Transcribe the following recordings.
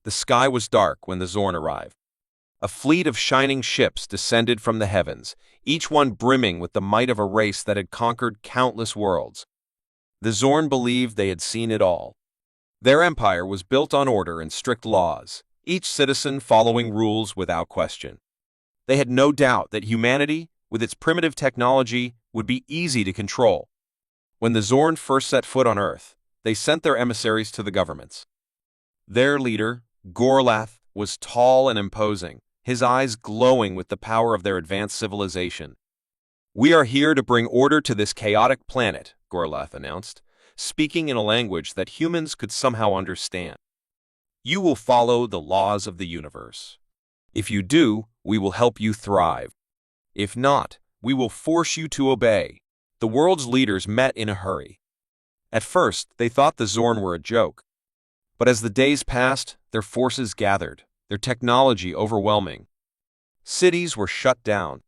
The sky was dark when the Zorn arrived. A fleet of shining ships descended from the heavens, each one brimming with the might of a race that had conquered countless worlds. The Zorn believed they had seen it all. Their empire was built on order and strict laws, each citizen following rules without question. They had no doubt that humanity, with its primitive technology, would be easy to control. When the Zorn first set foot on Earth, they sent their emissaries to the governments. Their leader, Gorlath, was tall and imposing, his eyes glowing with the power of their advanced civilization. "We are here to bring order to this chaotic planet," Gorlath announced, speaking in a language that humans could somehow understand. "You will follow the laws of the universe. If you do, we will help you thrive. If not, we will force you to obey." The world's leaders met in a hurry. At first, they thought the Zorn were a joke. But as the days passed, their forces gathered, their technology overwhelming. Cities were shut down.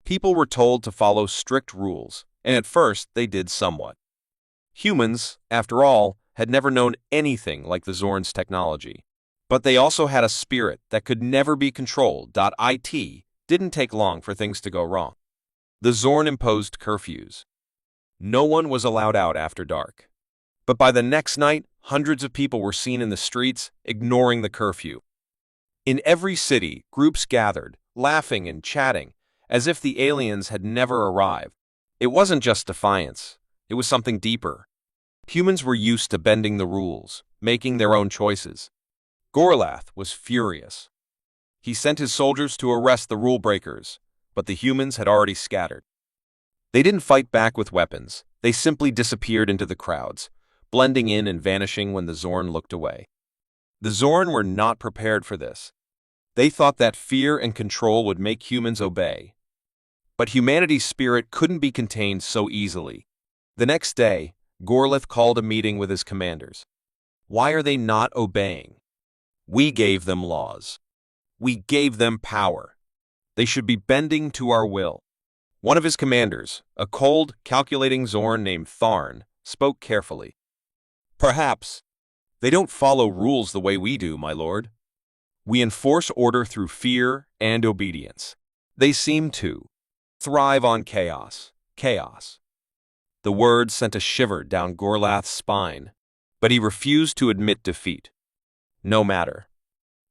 People were told to follow strict rules, and at first they did somewhat. Humans, after all, had never known anything like the Zorn's technology. But they also had a spirit that could never be controlled. It didn't take long for things to go wrong. The Zorn imposed curfews. No one was allowed out after dark. But by the next night, hundreds of people were seen in the streets, ignoring the curfew. In every city, groups gathered, laughing and chatting, as if the aliens had never arrived. It wasn't just defiance. It was something deeper. Humans were used to bending the rules, making their own choices. Gorlath was furious. He sent his soldiers to arrest the rule breakers, but the humans had already scattered. They didn't fight back with weapons. They simply disappeared into the crowds, blending in and vanishing when the Zorn looked away. The Zorn were not prepared for this. They thought that fear and control would make humans obey. But humanity's spirit couldn't be contained so easily. The next day, Gorlath called a meeting with his commanders. Why are they not obeying? We gave them laws. We gave them power. They should be bending to our will. One of his commanders, a cold, calculating Zorn named Tharn, spoke carefully. Perhaps. They don't follow rules the way we do, my lord. We enforce order through fear and obedience. They seem to thrive on chaos. Chaos. The word sent a shiver down Gorlath's spine, but he refused to admit defeat. No matter.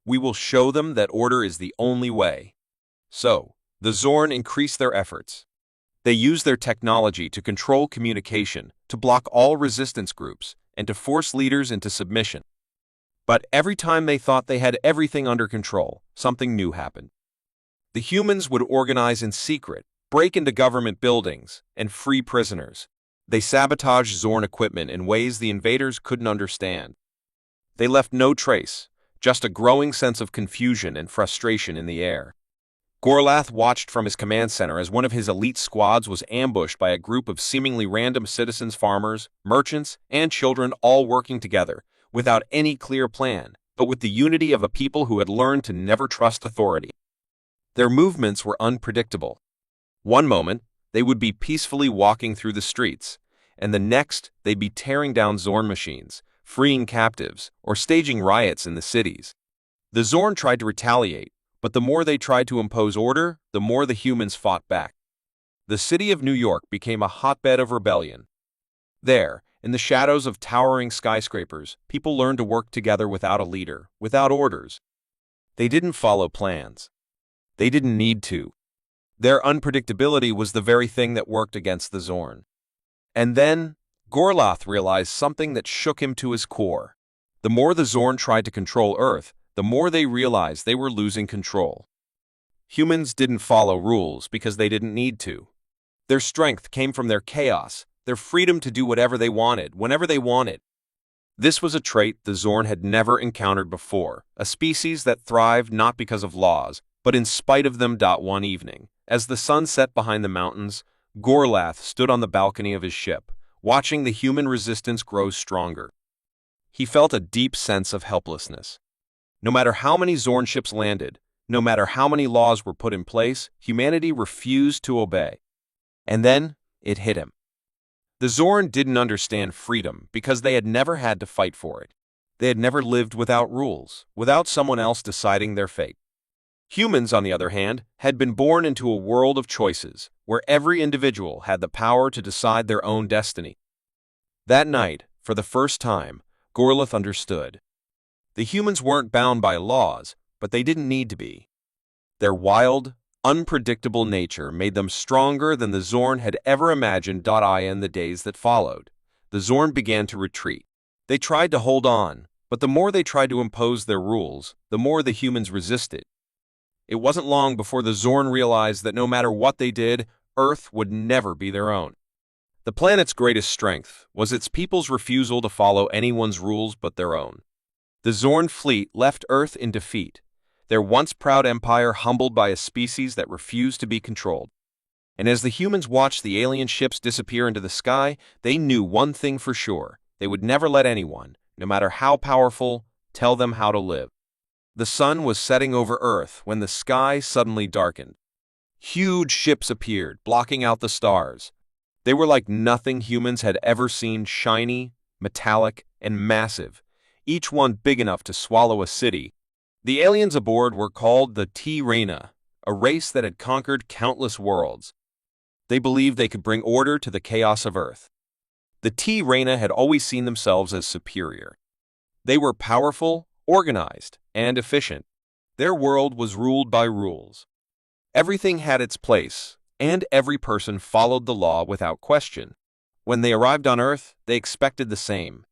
We will show them that order is the only way. So, the Zorn increased their efforts. They used their technology to control communication, to block all resistance groups, and to force leaders into submission. But every time they thought they had everything under control, something new happened. The humans would organize in secret, break into government buildings, and free prisoners. They sabotaged Zorn equipment in ways the invaders couldn't understand. They left no trace, just a growing sense of confusion and frustration in the air. Gorlath watched from his command center as one of his elite squads was ambushed by a group of seemingly random citizens, farmers, merchants, and children, all working together, without any clear plan, but with the unity of a people who had learned to never trust authority. Their movements were unpredictable. One moment, they would be peacefully walking through the streets, and the next, they'd be tearing down Zorn machines, freeing captives, or staging riots in the cities. The Zorn tried to retaliate, but the more they tried to impose order, the more the humans fought back. The city of New York became a hotbed of rebellion. There, in the shadows of towering skyscrapers, people learned to work together without a leader, without orders. They didn't follow plans. They didn't need to. Their unpredictability was the very thing that worked against the Zorn. And then, Gorlath realized something that shook him to his core. The more the Zorn tried to control Earth, the more they realized they were losing control. Humans didn't follow rules because they didn't need to. Their strength came from their chaos, their freedom to do whatever they wanted, whenever they wanted. This was a trait the Zorn had never encountered before, a species that thrived not because of laws, but in spite of them. One evening, as the sun set behind the mountains, Gorlath stood on the balcony of his ship, watching the human resistance grow stronger. He felt a deep sense of helplessness. No matter how many Zorn ships landed, no matter how many laws were put in place, humanity refused to obey. And then, it hit him. The Zorn didn't understand freedom because they had never had to fight for it. They had never lived without rules, without someone else deciding their fate. Humans, on the other hand, had been born into a world of choices, where every individual had the power to decide their own destiny. That night, for the first time, Gorlith understood. The humans weren't bound by laws, but they didn't need to be. Their wild, unpredictable nature made them stronger than the Zorn had ever imagined. In the days that followed, the Zorn began to retreat. They tried to hold on, but the more they tried to impose their rules, the more the humans resisted. It wasn't long before the Zorn realized that no matter what they did, Earth would never be their own. The planet's greatest strength was its people's refusal to follow anyone's rules but their own. The Zorn fleet left Earth in defeat, their once proud empire humbled by a species that refused to be controlled. And as the humans watched the alien ships disappear into the sky, they knew one thing for sure: they would never let anyone, no matter how powerful, tell them how to live. The sun was setting over Earth when the sky suddenly darkened. Huge ships appeared, blocking out the stars. They were like nothing humans had ever seen, shiny, metallic, and massive, each one big enough to swallow a city. The aliens aboard were called the T-Rena, a race that had conquered countless worlds. They believed they could bring order to the chaos of Earth. The T-Rena had always seen themselves as superior. They were powerful, organized, and efficient. Their world was ruled by rules. Everything had its place, and every person followed the law without question. When they arrived on Earth, they expected the same.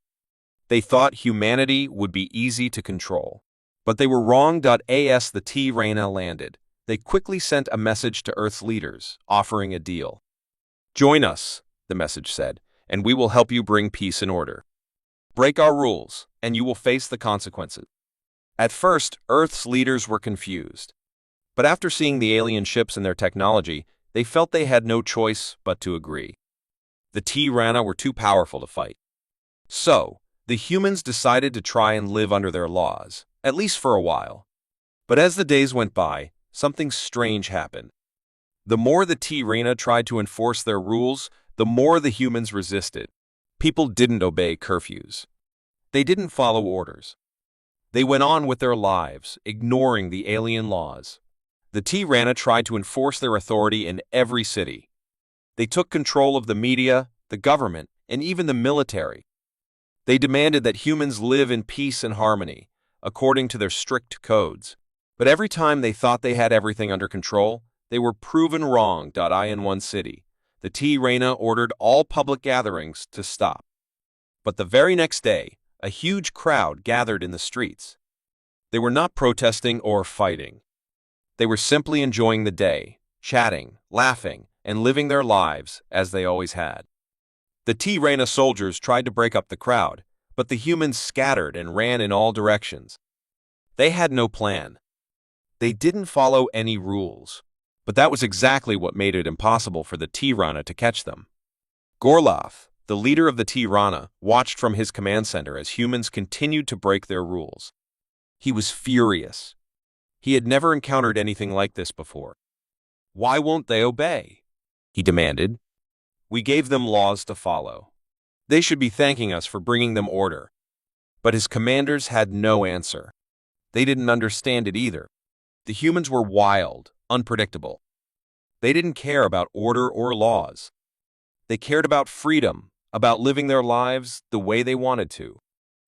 They thought humanity would be easy to control. But they were wrong. As the T-Rena landed, they quickly sent a message to Earth's leaders, offering a deal. "Join us," the message said, "and we will help you bring peace and order. Break our rules, and you will face the consequences." At first, Earth's leaders were confused. But after seeing the alien ships and their technology, they felt they had no choice but to agree. The T-Rena were too powerful to fight. So, the humans decided to try and live under their laws, at least for a while. But as the days went by, something strange happened. The more the T-Rena tried to enforce their rules, the more the humans resisted. People didn't obey curfews. They didn't follow orders. They went on with their lives, ignoring the alien laws. The T-Rena tried to enforce their authority in every city. They took control of the media, the government, and even the military. They demanded that humans live in peace and harmony, according to their strict codes. But every time they thought they had everything under control, they were proven wrong. In one city, the T-Rena ordered all public gatherings to stop. But the very next day, a huge crowd gathered in the streets. They were not protesting or fighting. They were simply enjoying the day, chatting, laughing, and living their lives as they always had. The T-Rena soldiers tried to break up the crowd, but the humans scattered and ran in all directions. They had no plan. They didn't follow any rules. But that was exactly what made it impossible for the T-Rena to catch them. Gorlith, the leader of the T-Rena, watched from his command center as humans continued to break their rules. He was furious. He had never encountered anything like this before. "Why won't they obey?" he demanded. "We gave them laws to follow. They should be thanking us for bringing them order." But his commanders had no answer. They didn't understand it either. The humans were wild, unpredictable. They didn't care about order or laws. They cared about freedom, about living their lives the way they wanted to.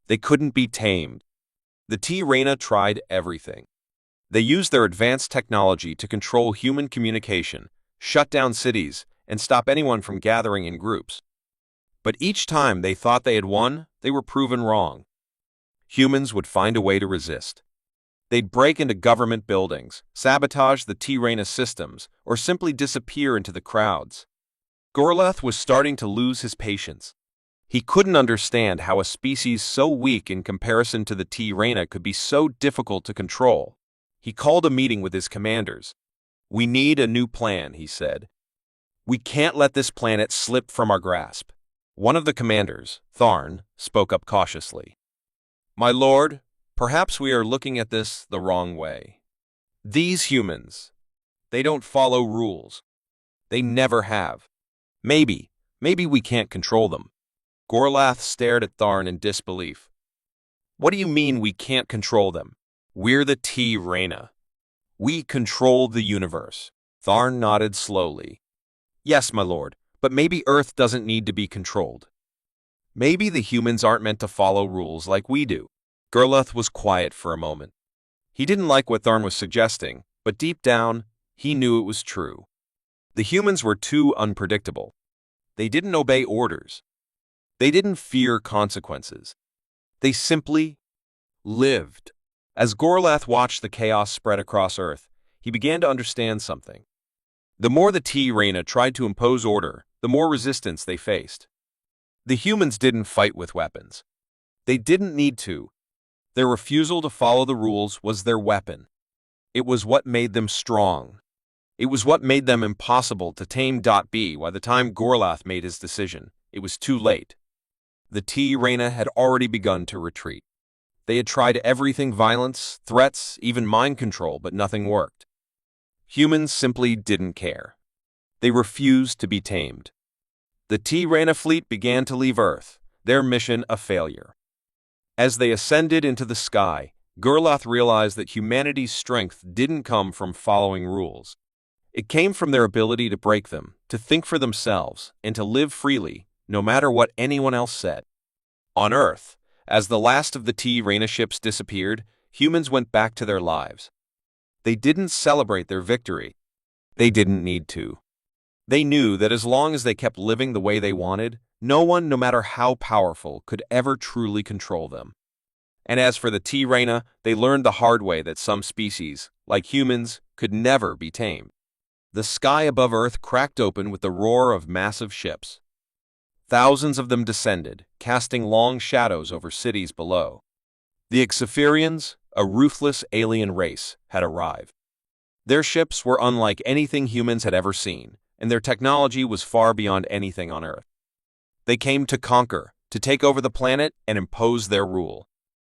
They couldn't be tamed. The T-Rena tried everything. They used their advanced technology to control human communication, shut down cities, and stop anyone from gathering in groups. But each time they thought they had won, they were proven wrong. Humans would find a way to resist. They'd break into government buildings, sabotage the T-Rena systems, or simply disappear into the crowds. Gorlith was starting to lose his patience. He couldn't understand how a species so weak in comparison to the T-Rena could be so difficult to control. He called a meeting with his commanders. "We need a new plan," he said. "We can't let this planet slip from our grasp." One of the commanders, Tharn, spoke up cautiously. "My lord, perhaps we are looking at this the wrong way. These humans, they don't follow rules. They never have. Maybe we can't control them." Gorlith stared at Tharn in disbelief. What do you mean we can't control them? We're the T-Reina. We control the universe. Tharn nodded slowly. Yes, my lord, but maybe Earth doesn't need to be controlled. Maybe the humans aren't meant to follow rules like we do. Gerluth was quiet for a moment. He didn't like what Tharn was suggesting, but deep down, he knew it was true. The humans were too unpredictable. They didn't obey orders. They didn't fear consequences. They simply lived. As Gorlath watched the chaos spread across Earth, he began to understand something. The more the T-Reina tried to impose order, the more resistance they faced. The humans didn't fight with weapons. They didn't need to. Their refusal to follow the rules was their weapon. It was what made them strong. It was what made them impossible to tame. By the time Gorlath made his decision, it was too late. The T-Reina had already begun to retreat. They had tried everything: violence, threats, even mind control, but nothing worked. Humans simply didn't care. They refused to be tamed. The T-Reina fleet began to leave Earth, their mission a failure. As they ascended into the sky, Gerloth realized that humanity's strength didn't come from following rules. It came from their ability to break them, to think for themselves, and to live freely, no matter what anyone else said. On Earth, as the last of the T-Reina ships disappeared, humans went back to their lives. They didn't celebrate their victory. They didn't need to. They knew that as long as they kept living the way they wanted, no one, no matter how powerful, could ever truly control them. And as for the T-Reina, they learned the hard way that some species, like humans, could never be tamed. The sky above Earth cracked open with the roar of massive ships. Thousands of them descended, casting long shadows over cities below. The Xaphirians, a ruthless alien race, had arrived. Their ships were unlike anything humans had ever seen, and their technology was far beyond anything on Earth. They came to conquer, to take over the planet and impose their rule.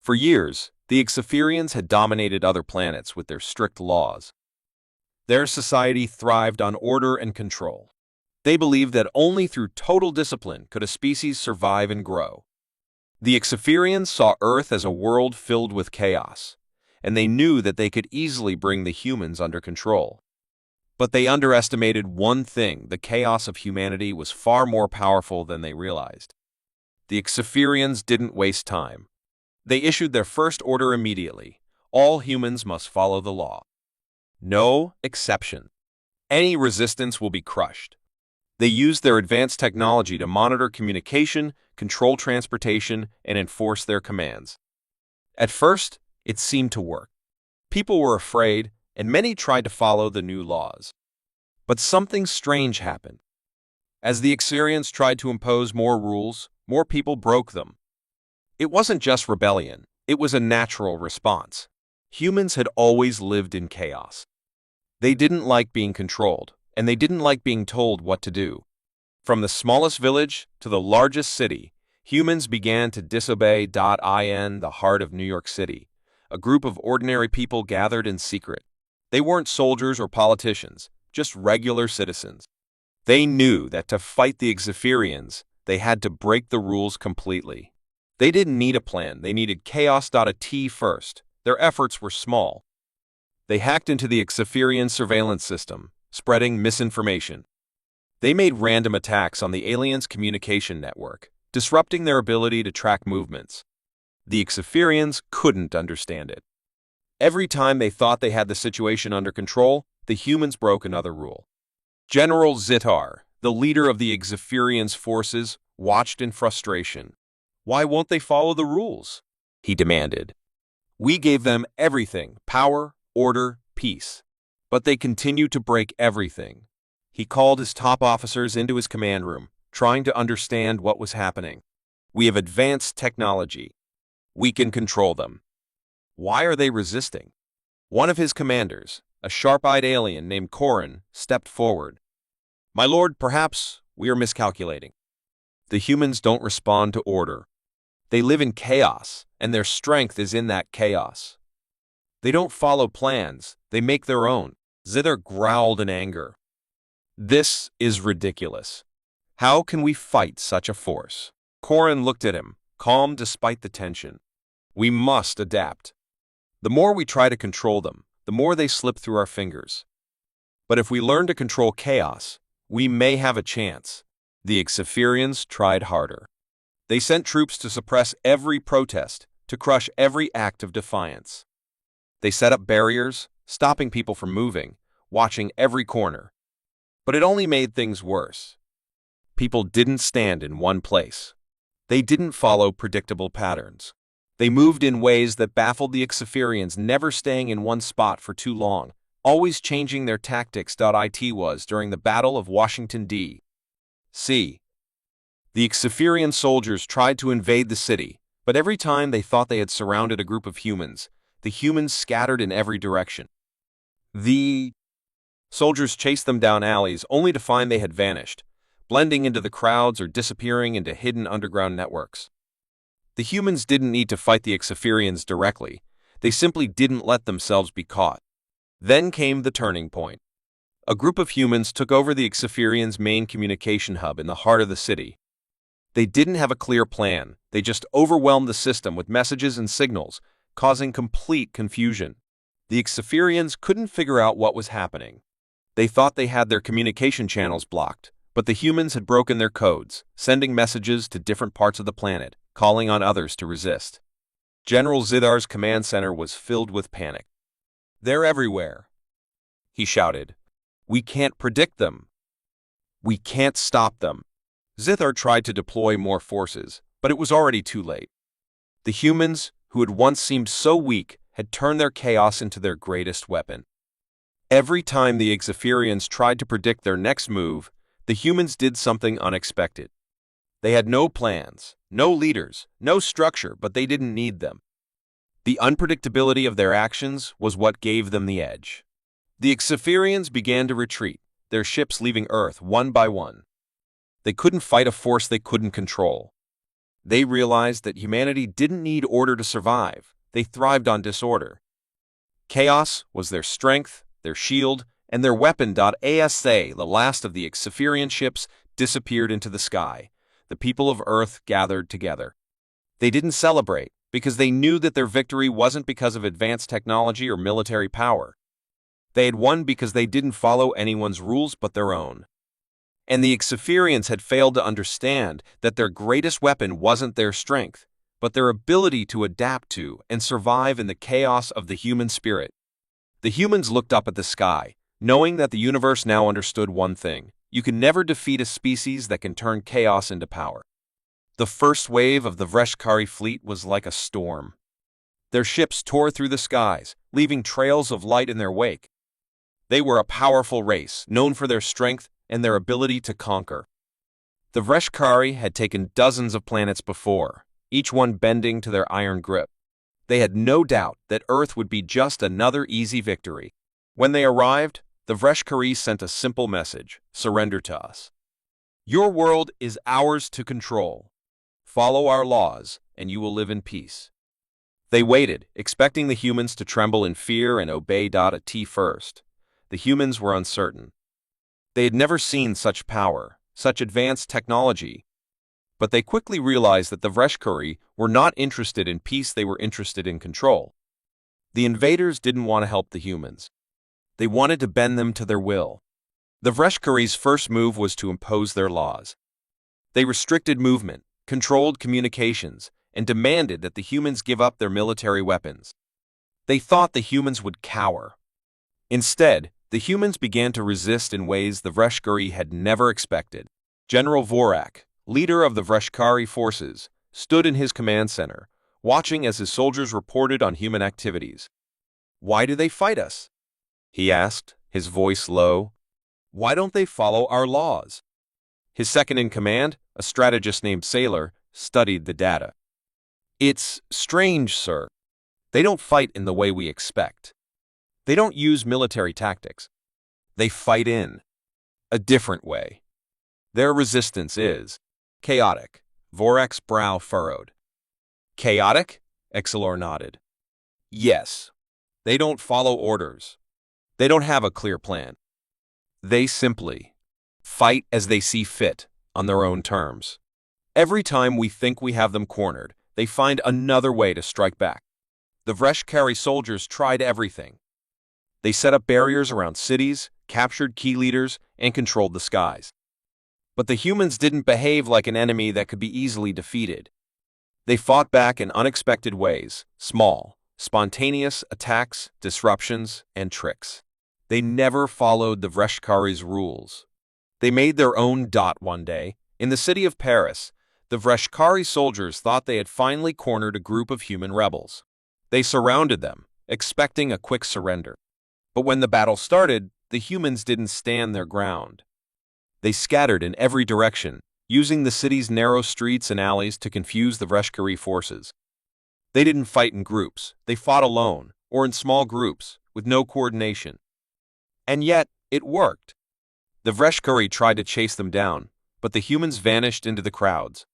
For years, the Xaphirians had dominated other planets with their strict laws. Their society thrived on order and control. They believed that only through total discipline could a species survive and grow. The Xaphirians saw Earth as a world filled with chaos, and they knew that they could easily bring the humans under control. But they underestimated one thing: the chaos of humanity was far more powerful than they realized. The Xaphirians didn't waste time. They issued their first order immediately: all humans must follow the law. No exception. Any resistance will be crushed. They used their advanced technology to monitor communication, control transportation, and enforce their commands. At first, it seemed to work. People were afraid, and many tried to follow the new laws. But something strange happened. As the Xaphirians tried to impose more rules, more people broke them. It wasn't just rebellion, it was a natural response. Humans had always lived in chaos. They didn't like being controlled, and they didn't like being told what to do. From the smallest village to the largest city, humans began to disobey. In the heart of New York City, a group of ordinary people gathered in secret. They weren't soldiers or politicians, just regular citizens. They knew that to fight the Xaphirians, they had to break the rules completely. They didn't need a plan, they needed chaos. First, their efforts were small. They hacked into the Xaphirian surveillance system, spreading misinformation. They made random attacks on the aliens' communication network, disrupting their ability to track movements. The Xaphirians couldn't understand it. Every time they thought they had the situation under control, the humans broke another rule. General Zitar, the leader of the Xaphirians' forces, watched in frustration. Why won't they follow the rules? He demanded. We gave them everything: power, order, peace. But they continue to break everything. He called his top officers into his command room, trying to understand what was happening. We have advanced technology. We can control them. Why are they resisting? One of his commanders, a sharp-eyed alien named Korin, stepped forward. My lord, perhaps we are miscalculating. The humans don't respond to order. They live in chaos, and their strength is in that chaos. They don't follow plans, they make their own. Zither growled in anger. This is ridiculous. How can we fight such a force? Korin looked at him, calm despite the tension. We must adapt. The more we try to control them, the more they slip through our fingers. But if we learn to control chaos, we may have a chance. The Xapherians tried harder. They sent troops to suppress every protest, to crush every act of defiance. They set up barriers, stopping people from moving, watching every corner. But it only made things worse. People didn't stand in one place. They didn't follow predictable patterns. They moved in ways that baffled the Xapherians, never staying in one spot for too long, always changing their tactics. It was during the Battle of Washington, D.C. The Xapherian soldiers tried to invade the city, but every time they thought they had surrounded a group of humans, the humans scattered in every direction. The soldiers chased them down alleys only to find they had vanished, blending into the crowds or disappearing into hidden underground networks. The humans didn't need to fight the Xapherians directly, they simply didn't let themselves be caught. Then came the turning point. A group of humans took over the Xapherians' main communication hub in the heart of the city. They didn't have a clear plan, they just overwhelmed the system with messages and signals, causing complete confusion. The Xapherians couldn't figure out what was happening. They thought they had their communication channels blocked, but the humans had broken their codes, sending messages to different parts of the planet, calling on others to resist. General Zithar's command center was filled with panic. "They're everywhere," he shouted. "We can't predict them. We can't stop them." Zithar tried to deploy more forces, but it was already too late. The humans, who had once seemed so weak, had turned their chaos into their greatest weapon. Every time the Xapherians tried to predict their next move, the humans did something unexpected. They had no plans, no leaders, no structure, but they didn't need them. The unpredictability of their actions was what gave them the edge. The Xapherians began to retreat, their ships leaving Earth one by one. They couldn't fight a force they couldn't control. They realized that humanity didn't need order to survive, they thrived on disorder. Chaos was their strength, their shield, and their weapon. The last of the Xapherian ships disappeared into the sky. The people of Earth gathered together. They didn't celebrate, because they knew that their victory wasn't because of advanced technology or military power. They had won because they didn't follow anyone's rules but their own. And the Xapherians had failed to understand that their greatest weapon wasn't their strength, but their ability to adapt to and survive in the chaos of the human spirit. The humans looked up at the sky, knowing that the universe now understood one thing: you can never defeat a species that can turn chaos into power. The first wave of the Vreshkari fleet was like a storm. Their ships tore through the skies, leaving trails of light in their wake. They were a powerful race, known for their strength and their ability to conquer. The Vreshkari had taken dozens of planets before, each one bending to their iron grip. They had no doubt that Earth would be just another easy victory. When they arrived, the Vreshkari sent a simple message: surrender to us. Your world is ours to control. Follow our laws, and you will live in peace. They waited, expecting the humans to tremble in fear and obey. At first, the humans were uncertain. They had never seen such power, such advanced technology. But they quickly realized that the Vreshkari were not interested in peace, they were interested in control. The invaders didn't want to help the humans. They wanted to bend them to their will. The Vreshkari's first move was to impose their laws. They restricted movement, controlled communications, and demanded that the humans give up their military weapons. They thought the humans would cower. Instead, the humans began to resist in ways the Vreshkari had never expected. General Vorak, leader of the Vreshkari forces, stood in his command center, watching as his soldiers reported on human activities. "Why do they fight us?" he asked, his voice low. "Why don't they follow our laws?" His second-in-command, a strategist named Sailor, studied the data. "It's strange, sir. They don't fight in the way we expect. They don't use military tactics. They fight in a different way. Their resistance is chaotic." Vorak's brow furrowed. "Chaotic?" Exelor nodded. "Yes. They don't follow orders. They don't have a clear plan. They simply fight as they see fit, on their own terms. Every time we think we have them cornered, they find another way to strike back. The Vreshkari soldiers tried everything. They set up barriers around cities, captured key leaders, and controlled the skies. But the humans didn't behave like an enemy that could be easily defeated. They fought back in unexpected ways, small, spontaneous attacks, disruptions, and tricks. They never followed the Vreshkari's rules. They made their own one day. In the city of Paris, the Vreshkari soldiers thought they had finally cornered a group of human rebels. They surrounded them, expecting a quick surrender. But when the battle started, the humans didn't stand their ground. They scattered in every direction, using the city's narrow streets and alleys to confuse the Vreshkari forces. They didn't fight in groups, they fought alone, or in small groups, with no coordination. And yet, it worked. The Vreshkari tried to chase them down, but the humans vanished into the crowds.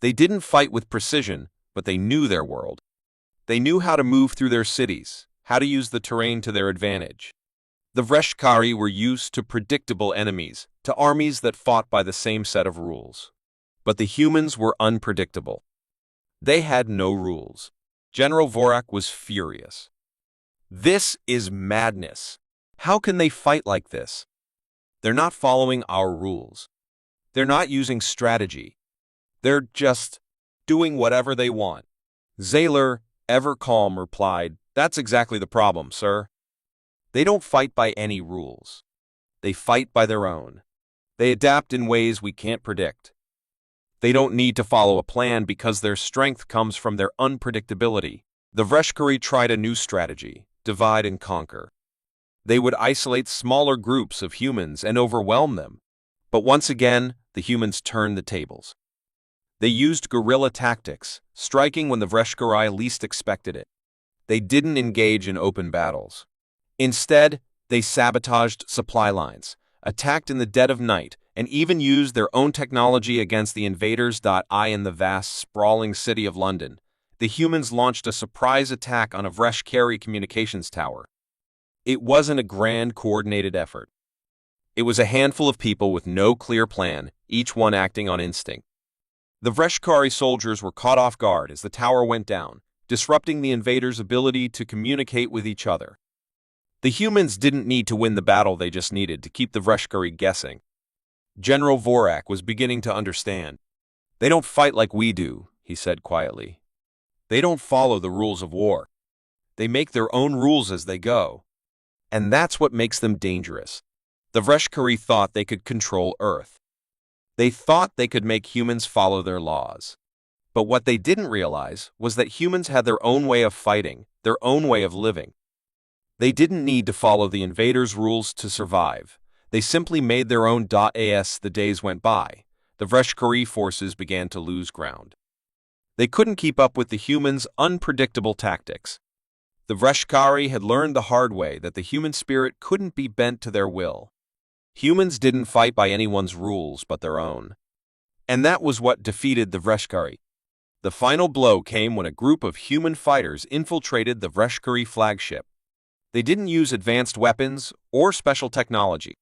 They didn't fight with precision, but they knew their world. They knew how to move through their cities, how to use the terrain to their advantage. The Vreshkari were used to predictable enemies, to armies that fought by the same set of rules. But the humans were unpredictable. They had no rules. General Vorak was furious. This is madness. How can they fight like this? They're not following our rules. They're not using strategy. They're just doing whatever they want. Zaylor, ever calm, replied, "That's exactly the problem, sir. They don't fight by any rules. They fight by their own. They adapt in ways we can't predict. They don't need to follow a plan because their strength comes from their unpredictability." The Vreshkari tried a new strategy, divide and conquer. They would isolate smaller groups of humans and overwhelm them. But once again, the humans turned the tables. They used guerrilla tactics, striking when the Vreshkari least expected it. They didn't engage in open battles. Instead, they sabotaged supply lines, attacked in the dead of night, and even used their own technology against the invaders. In the vast, sprawling city of London, the humans launched a surprise attack on a Vreshkari communications tower. It wasn't a grand, coordinated effort. It was a handful of people with no clear plan, each one acting on instinct. The Vreshkari soldiers were caught off guard as the tower went down, disrupting the invaders' ability to communicate with each other. The humans didn't need to win the battle, they just needed to keep the Vreshkari guessing. General Vorak was beginning to understand. "They don't fight like we do," he said quietly. "They don't follow the rules of war. They make their own rules as they go. And that's what makes them dangerous." The Vreshkari thought they could control Earth. They thought they could make humans follow their laws. But what they didn't realize was that humans had their own way of fighting, their own way of living. They didn't need to follow the invaders' rules to survive. They simply made their own. As the days went by, the Vreshkari forces began to lose ground. They couldn't keep up with the humans' unpredictable tactics. The Vreshkari had learned the hard way that the human spirit couldn't be bent to their will. Humans didn't fight by anyone's rules but their own. And that was what defeated the Vreshkari. The final blow came when a group of human fighters infiltrated the Vreshkari flagship. They didn't use advanced weapons or special technology.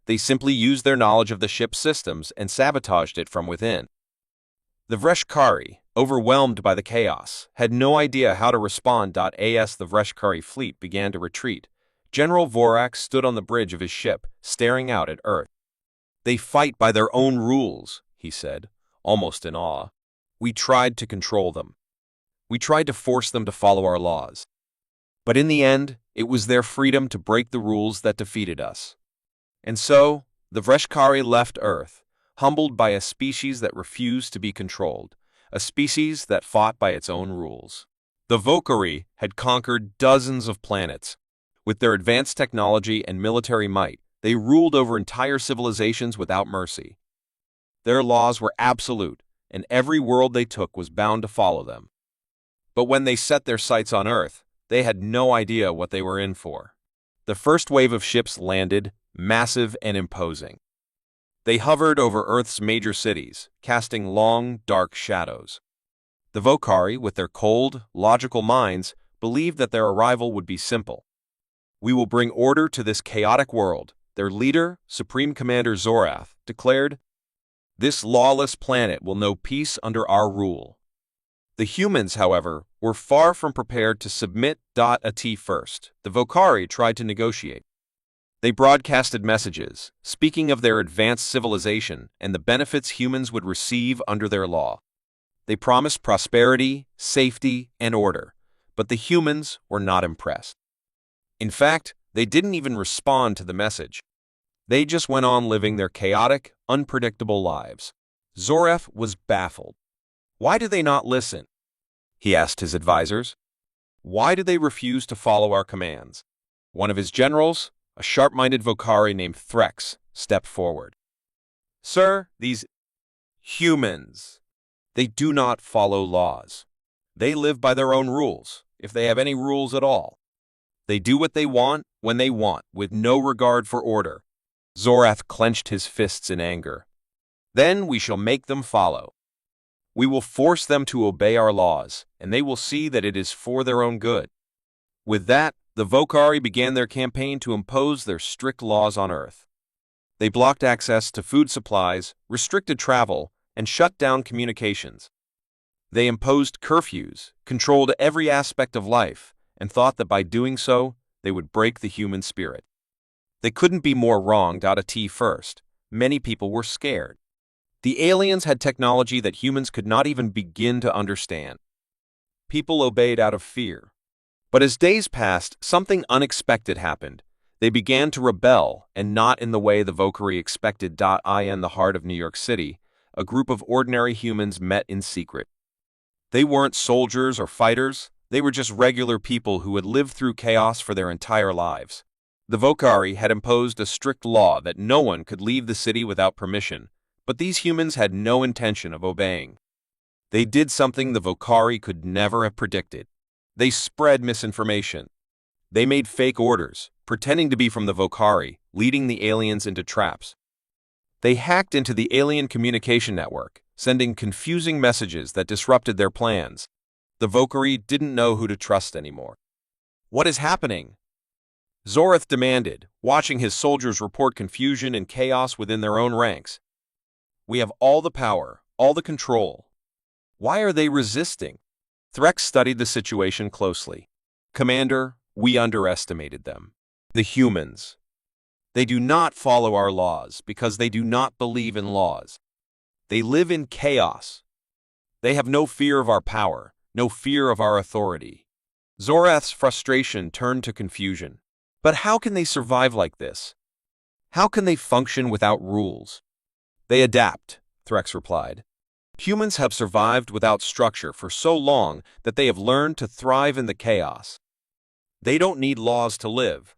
They simply used their knowledge of the ship's systems and sabotaged it from within. The Vreshkari, overwhelmed by the chaos, had no idea how to respond. As the Vreshkari fleet began to retreat, General Vorak stood on the bridge of his ship, staring out at Earth. "They fight by their own rules," he said, almost in awe. "We tried to control them. We tried to force them to follow our laws. But in the end, it was their freedom to break the rules that defeated us." And so, the Vreshkari left Earth, humbled by a species that refused to be controlled, a species that fought by its own rules. The Vreshkari had conquered dozens of planets. With their advanced technology and military might, they ruled over entire civilizations without mercy. Their laws were absolute, and every world they took was bound to follow them. But when they set their sights on Earth, they had no idea what they were in for. The first wave of ships landed, massive and imposing. They hovered over Earth's major cities, casting long, dark shadows. The Vreshkari, with their cold, logical minds, believed that their arrival would be simple. "We will bring order to this chaotic world," their leader, Supreme Commander Zorath, declared. "This lawless planet will know peace under our rule." The humans, however, were far from prepared to submit. At first, the Vokari tried to negotiate. They broadcasted messages, speaking of their advanced civilization and the benefits humans would receive under their law. They promised prosperity, safety, and order, but the humans were not impressed. In fact, they didn't even respond to the message. They just went on living their chaotic, unpredictable lives. Zoreth was baffled. Why did they not listen? He asked his advisors. Why did they refuse to follow our commands? One of his generals, a sharp-minded Vokari named Threx, stepped forward. Sir, these humans, they do not follow laws. They live by their own rules, if they have any rules at all. They do what they want, when they want, with no regard for order. Zoreth clenched his fists in anger. Then we shall make them follow. We will force them to obey our laws, and they will see that it is for their own good. With that, the Vokari began their campaign to impose their strict laws on Earth. They blocked access to food supplies, restricted travel, and shut down communications. They imposed curfews, controlled every aspect of life, and thought that by doing so, they would break the human spirit. They couldn't be more wrong. At first, many people were scared. The aliens had technology that humans could not even begin to understand. People obeyed out of fear. But as days passed, something unexpected happened. They began to rebel, and not in the way the Vokari expected. In the heart of New York City, a group of ordinary humans met in secret. They weren't soldiers or fighters, they were just regular people who had lived through chaos for their entire lives. The Vokari had imposed a strict law that no one could leave the city without permission, but these humans had no intention of obeying. They did something the Vokari could never have predicted. They spread misinformation. They made fake orders, pretending to be from the Vokari, leading the aliens into traps. They hacked into the alien communication network, sending confusing messages that disrupted their plans. The Vokari didn't know who to trust anymore. What is happening? Zoreth demanded, watching his soldiers report confusion and chaos within their own ranks. We have all the power, all the control. Why are they resisting? Threx studied the situation closely. Commander, we underestimated them. The humans. They do not follow our laws because they do not believe in laws. They live in chaos. They have no fear of our power, no fear of our authority. Zoreth's frustration turned to confusion. But how can they survive like this? How can they function without rules? They adapt, Threx replied. Humans have survived without structure for so long that they have learned to thrive in the chaos. They don't need laws to live.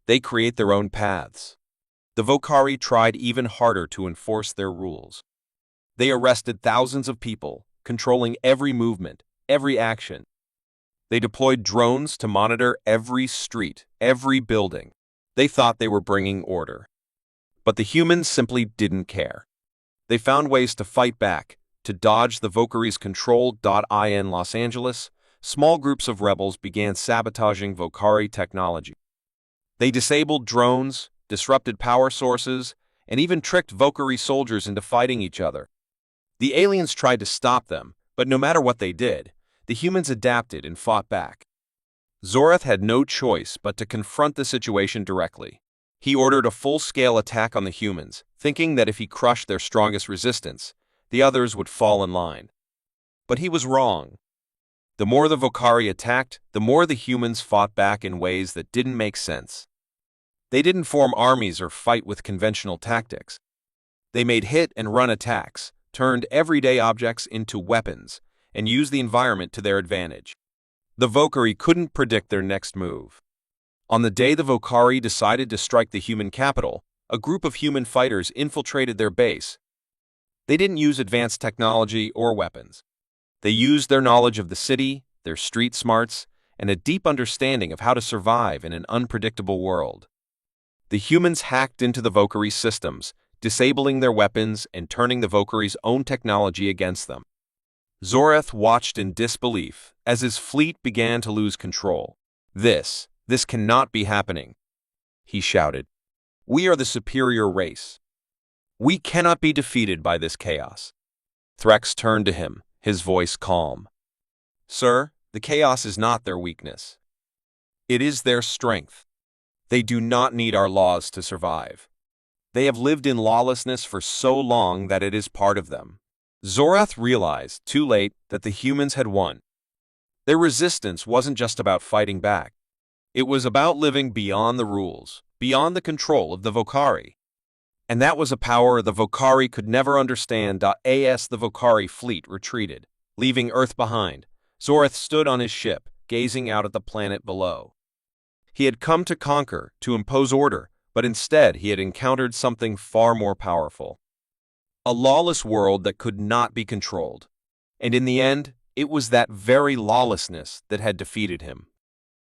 They create their own paths. The Vokari tried even harder to enforce their rules. They arrested thousands of people, controlling every movement, every action. They deployed drones to monitor every street, every building. They thought they were bringing order. But the humans simply didn't care. They found ways to fight back, to dodge the Vokari's control. In Los Angeles, small groups of rebels began sabotaging Vokari technology. They disabled drones, disrupted power sources, and even tricked Vokari soldiers into fighting each other. The aliens tried to stop them, but no matter what they did, the humans adapted and fought back. Zoreth had no choice but to confront the situation directly. He ordered a full-scale attack on the humans, thinking that if he crushed their strongest resistance, the others would fall in line. But he was wrong. The more the Vokari attacked, the more the humans fought back in ways that didn't make sense. They didn't form armies or fight with conventional tactics. They made hit-and-run attacks, turned everyday objects into weapons, and used the environment to their advantage. The Vokari couldn't predict their next move. On the day the Vokari decided to strike the human capital, a group of human fighters infiltrated their base. They didn't use advanced technology or weapons. They used their knowledge of the city, their street smarts, and a deep understanding of how to survive in an unpredictable world. The humans hacked into the Vokari systems, disabling their weapons and turning the Vokari's own technology against them. Zoreth watched in disbelief as his fleet began to lose control. This cannot be happening, he shouted. We are the superior race. We cannot be defeated by this chaos. Threx turned to him, his voice calm. Sir, the chaos is not their weakness. It is their strength. They do not need our laws to survive. They have lived in lawlessness for so long that it is part of them. Zorath realized, too late, that the humans had won. Their resistance wasn't just about fighting back. It was about living beyond the rules, beyond the control of the Vokari. And that was a power the Vokari could never understand. As the Vokari fleet retreated, leaving Earth behind, Zorath stood on his ship, gazing out at the planet below. He had come to conquer, to impose order, but instead he had encountered something far more powerful. A lawless world that could not be controlled. And in the end, it was that very lawlessness that had defeated him.